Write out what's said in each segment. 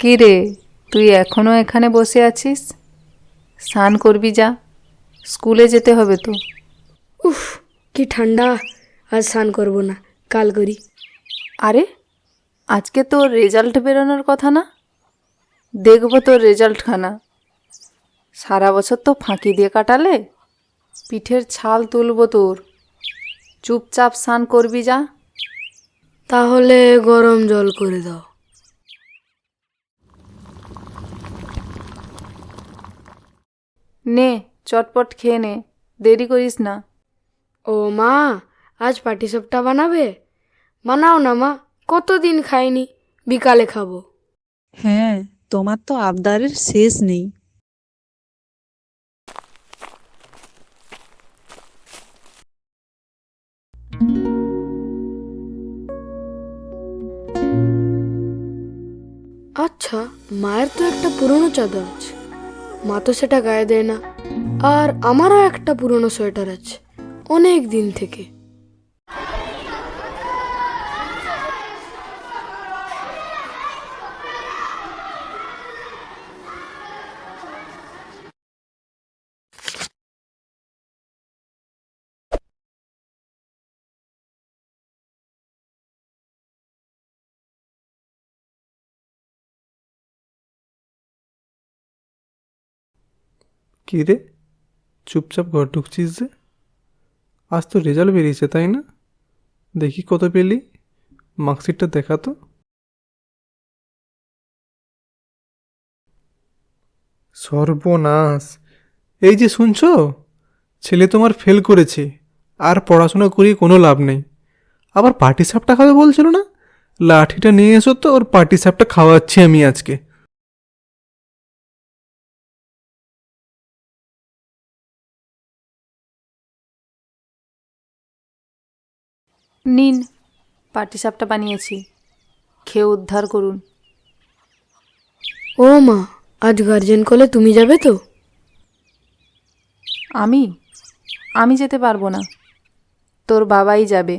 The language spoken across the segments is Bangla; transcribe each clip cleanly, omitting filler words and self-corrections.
কি রে, তুই এখনো এখানে বসে আছিস? স্নান করবি যা, স্কুলে যেতে হবে তো। উফ, কি ঠান্ডা! আজ স্নান করব না, কাল করি। আরে, আজকে তোর রেজাল্ট বেরোনোর কথা না? দেখব তোর রেজাল্টখানা। সারা বছর তো ফাঁকি দিয়ে কাটালে, পিঠের ছাল তুলব তোর। চুপচাপ স্নান করবি যা। তাহলে গরম জল করে দাও। নে, চটপট খেয়ে নে, দেরি করিস না। ও মা, আজ পাটিসাপটা বানাবে? বানাও না মা, কতদিন খাইনি, বিকালে খাবো। হ্যাঁ, তোমার তো আবদারের শেষ নেই। আচ্ছা, মায়ের তো একটা পুরনো চাদর আছে, মা তো সেটা গায়ে দেয় না। আর আমারও একটা পুরনো সোয়েটার আছে, অনেক দিন থেকে। কী রে, চুপচাপ ঘর ঢুকছিস যে? আজ তো রেজাল্ট বেরিয়েছে তাই না? দেখি কত পেলি, মার্কশিটটা দেখা তো। সর্বনাশ! এই যে শুনছো, ছেলে তোমার ফেল করেছে, আর পড়াশোনা করিয়ে কোনো লাভ নেই। আবার পাটিসাপটা খাবে বলছিল না? লাঠিটা নিয়ে এসো তো, ওর পাটিসাপটা খাওয়াচ্ছি আমি আজকে। নিন, পাটিসাপটা বানিয়েছি, খেয়ে উদ্ধার করুন। ও মা, আজ গার্জেন কলে তুমি যাবে তো? আমি আমি যেতে পারবো না, তোর বাবাই যাবে।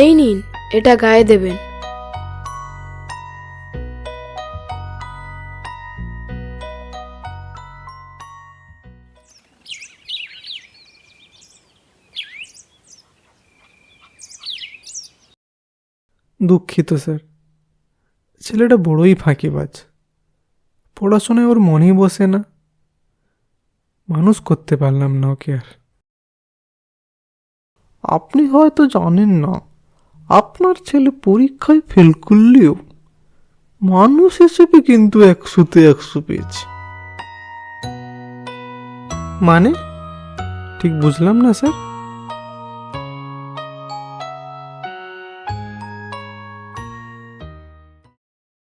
এই নিন, এটা গায়ে দেবেন। দুঃখিত স্যার, ছেলেটা বড়ই ফাঁকিবাজ। পড়াশোনায় ওর মনেই বসে না, মানুষ করতে পারলাম না ওকে আর। আপনি হয়তো জানেন না, আপনার ছেলে পরীক্ষায় ফেল করলেও মানুষ হিসেবে কিন্তু 100-তে 100 পেয়েছে। মানে ঠিক বুঝলাম না স্যার।